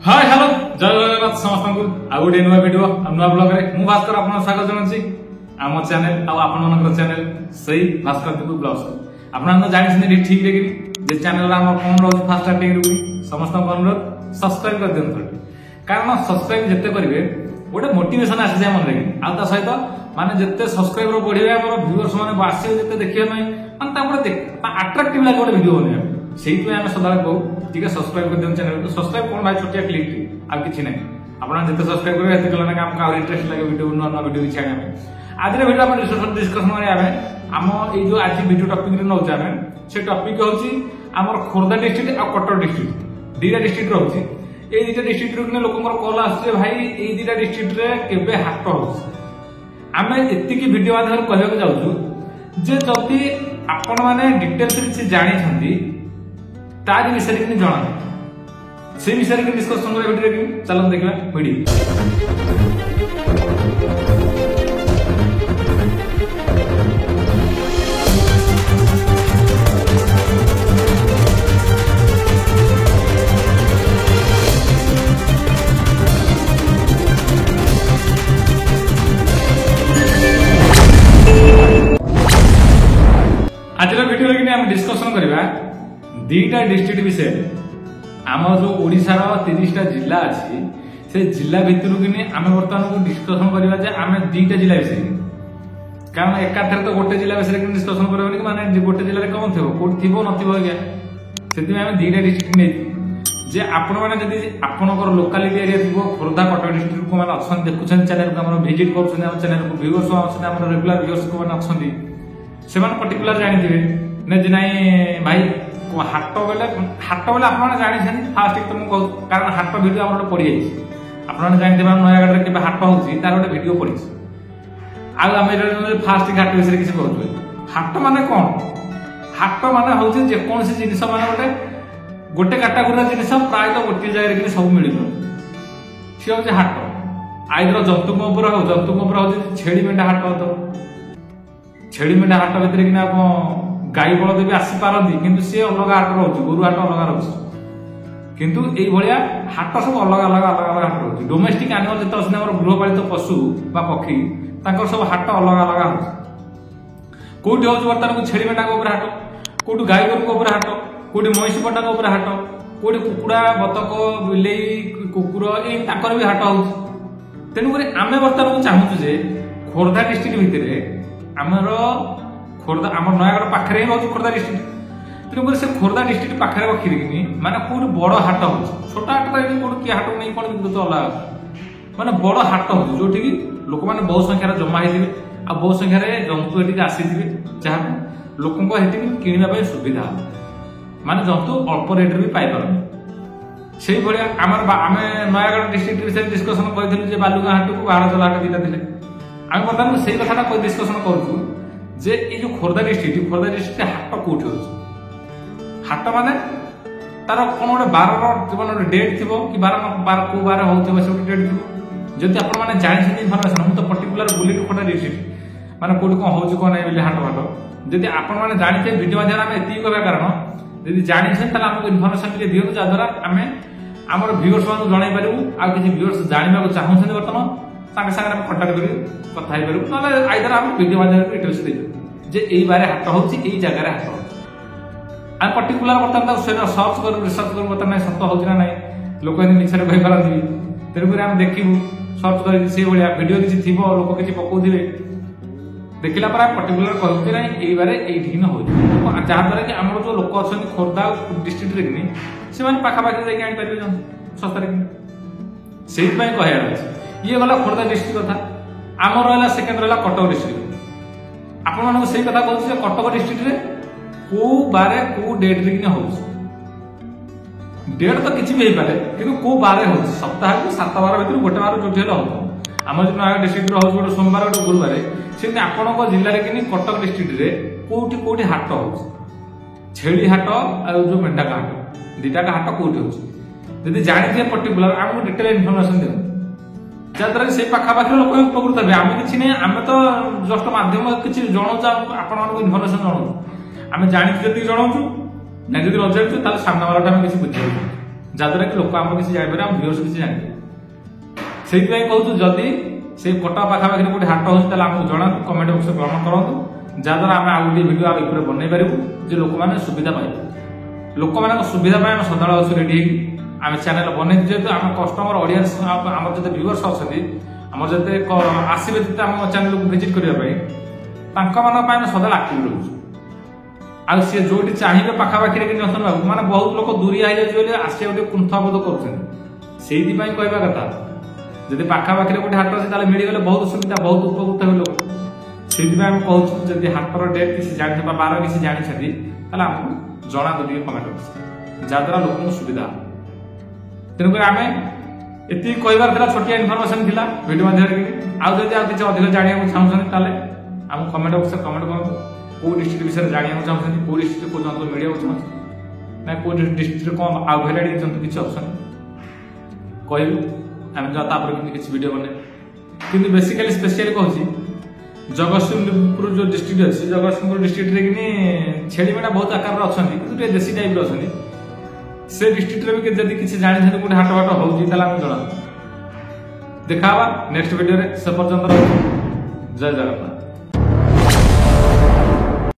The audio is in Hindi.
हाय हेलो जय जगन्नाथ समस्त को आ गोटे नुआ वीडियो नुआ ब्लॉग रे मु भास्कर आपन स्वागत जनाछि आम चैनल आ आपन मनकर चैनल सही भास्कर दीपू ब्लॉग्स आपन जानि ठीक रे जे चैनल रा हम फोन रहउछि फास्ट स्टार्टिंग रू समस्त को अनुरोध सब्सक्राइब कर देन कारण सब्सक्राइब जत्ते करिवे गोटे मोटिवेशन आसी जाय मन रे आ ता सहित माने जत्ते सब्सक्राइबर बढ़िवे हमर व्यूअर्स माने बासी जत्ते देखिए नै माने ता गोटे अट्रैक्टिव लागे गोटे वीडियो बने सेही पे हम सदा कहू ठीक है सब्सक्राइब कर देन चैनल को सब्सक्राइब कोन भाई छोटिया क्लिक टी आ किछि नै आपन जत्ते सब्सक्राइब करबे हेते कलना काम का इंटरेस्ट लागे वीडियो नुआ वीडियो कि छाने हमें आज रे वीडियो अपन डिस्कशन करे हमें हम ए जो आज वीडियो टॉपिक रे नौ हमें से टॉपिक होछि हमर खोरदा डिस्ट्रिक्ट आ कटर डिस्ट्रिक्ट दीटा डिस्ट्रिक्ट रहउछि ए दीटा डिस्ट्रिक्ट रो लोकमर कॉल आछे भाई ए दीटा डिस्ट्रिक्ट रे केबे हाट होछि आमे एति की वीडियो माध्यम कहबे को जाउछु जे जति आपन माने डिटेल्स किछि जानि छथि तारि विषय किनि जणा से विषय के डिस्कशन करे वीडियो रे चलन देखबा वीडियो आज वीडियो रे हम डिस्कशन करबा दीटा डिस्ट्रिक्ट विषय आम जो ओडिशार 30टा जिला अच्छी से जिला भितर कि आम बर्तमान को डिस्कसन करवा जे आम दीटा जिला विषय कारण एकाथरे तो गोटे जिला विषय डिस्कसन करबनी माने गोटे जिले में कौन थो कोट थो नथिबो आज्ञा से आम दीटा डिस्ट्रिक्ट नहीं जे आपण मैंने जदि आपनकर लोकालिटी एरिया थी खोर्धा कटक डिस्ट्रिक्ट को मैंने अच्छा देखुं चैनल को आम भिजिट कर चैनल को व्यूअर्स आम रेगुलर व्यूअर्स को मैंने अच्छा से पर्टिकुलर जानते ना जे नाई भाई हाट बेले आप जानी फास्ट तो मुझे कहूँ कारण हाट भिडियो आम गोटे पड़ी जाइए आप जानते नयागढ़ के हाट होती तार गोटे भिडियो पड़ी आम फास्ट घाट विषय किसी कहूँ हाट माने कौन हाट माने हूँ जेकोसी जिन माने गोटे गोटे काटागोरी जिन प्रायतः गोटे जगह सब मिल सी हूँ हाट आईदर जंतु हूँ छेड़ी मेढ़ा हाट तो छेड़ी मेढ़ा हाट भितर कि गाई बलद भी आसी पारती किंतु सी अलग हाट रोचे गोरु हाट अलग रोचे किंतु ये भाया हाट सब अलग अलग अलग अलग हाट रोचे डोमेस्टिक एनिमल जिते अच्छे गृहपालित पशु बा पक्षी सब हाट अलग अलग रोचे कौटी हूँ बर्तमान को छेड़ी मेढ़ा हाट कौटू गाई गोरु हाट कौटी महिष पटा हाट कौटी कुकुड़ा बतक बिले कुकुर ये भी हाट हो तेणुक आम बर्तमान को चाहूँ जे खोर्धा डिस्ट्रिक्ट भितर आमर खोर्धा आम नयागढ़ पाखे रोज खोर्धा डिस्ट्रिक्ट तेणुक से खोर्धा डिस्ट्रिक्ट पाखे रखी माने कौट बड़ हाट हो छोट हाट तो कौट किए हाट नहीं कौन तो अलग माने बड़ हाट हो जो लोक मैंने बहुत संख्यार जमा होते आ बहुत संख्यार जंतु ये आसी जहाँ लोक किणवा सुविधा माने जंतु अल्प रेट भी पाइपर से आम नयागढ़ डिस्ट्रिक्ट विषय डिस्कसन करूँ बालुगाँ हाट को बारह चला हाट दीटा थे आम बर्तमान से कथा डिस्कसन करूँ जे ये जो खोर्धा डिस्ट्रिक्ट हाट कौट हो हाट माने तार कौन गोटे बार डेट थी कि बार को बार हो डेट थी जदि आप जानते इनफर्मेशन मुझे तो पर्टिकुलर बुलेट खोर्धा डिस्ट्रिक्ट माने कौट कौन हो कौन नहीं हाट फाट जदि आपने जानते भिडियो माध्यम आम एति कहवा कारण जदि जानते आमको इनफर्मेशन दिखाँ जहाद्वारा आम आम व्यूअर्स मान जन पारू आ किसी व्यूअर्स जानवा चाहते बर्तमान सागे सागे कंटाक्ट कर कथा पारू ना आईदर आम भिडियो माध्यम डिटेल्स दे जे यही बारे हाट हो जगह हाट हो आम पर्टिकुलर बर्तमान सर्च कर रिसर्च कर बर्तमान सत हो ना ना लोक मिछे कहीपारती तेणुक आम देखू सर्च कर से भाया भिडियो किसी थी लोक किसी पकाउे देखला पर पर्टिकुलर कहूँ ना यही बारे ये हो जहाद्वारा कि आम जो लोक अच्छा खोर्धा डिस्ट्रिक्ट में से पाखापाखि जापारे सस्तार से कह ये गला खोर्धा डिस्ट्रिक्ट कथा आम रहा सेकेंड रहा कटक डिस्ट्रिक्ट आपण से कथा कहूँ कटक डिस्ट्रिक्ट को बारे को डेट रे हो डेट तो किसी भी पारे कि को बारे हो सप्ताह को 7 बार भर गोटे बार जो हो आम जो नया डिस्ट्रिक्ट हो गोटे सोमवार गोटे गुरुवार से आपण जिले कि कटक डिस्ट्रिक्ट कौटी कौटी हाट हो छेड़ी हाट और जो मेंढा हाट दीटा हाट कौटी हो जानी पर्टिकुलर आमको डिटेल इनफर्मेशन दिखाँ जहाद्वारा से पाखापाखि लोक उपकृत हे आम कि नहीं आम तो जस्ट मध्यम किसी जनाऊँ आपको इनफर्मेशन जनाऊँ आम जानी जब जनाऊँ ना जब न जानी सामना वाला किसी बुझे जहाँद्वारा कि लोक आम किसी जापर आम व्यूअर्स किसी जानते से कहूँ जदि से कटक पाखापाखि गोटे हाट हो जना कमेंट बक्स ग्रहण करूँ जहाँद्वारा आम आउ गोटे भिडियो आगे बनई पारू जे लोक मैंने सुविधा पाइबे लोक मान सुविधा आम सदा अच्छे रेडी आम चैनल बनई जेहतु आम कस्टमर ऑडियंस आम जो व्यूअर्स अच्छे आम जो आसवे आम चैनल को विजिट करने सदा आक्टिव रोच आ सी जो चाहिए पाखापाखि मैंने बहुत लोग दूरिया आसिया गोटे कुंठाबोध कर कहवा कथा जब पाखापाखि गोटे हाट अच्छे मिलगले बहुत सुविधा बहुत उपकृत हे लोग से कहूँ जब हाटर डेट किसी जानी बार किसी जानते आमको जना दे कमेंट बक्स जहाँद्वारा लोक सुविधा तेणुक आम ये कहबार छोटिया इनफर्मेशन था वीडियो मध्यम आउ जब किसी अधिक जानवा चाहते आम कमेंट बक्स कमेंट करूँ कौ डिस्ट्रिक्ट विषय जानवा चाहते कौ डिस्ट्रिक्ट को जंतु मीडिया चाहते ना कौ डिस्ट्रिक्ट कौन आउ भेराइटी जंतु किसी ऑप्शन कहबी आम तापर किसी वीडियो बने कि बेसिकली स्पेशली कहूँ जगतसिंहपुर जो डिस्ट्रिक्ट अच्छी जगतसिंहपुर डिस्ट्रिक्ट में छेली मेढ़ा बहुत आकार अच्छा कि देशी टाइप अच्छा से डिस्ट्रिक्ट भी जब किसी जानते गोटे हाट फाट हो जना देखा नेक्स्ट वीडियो से पर्यटन जय जगन्नाथ।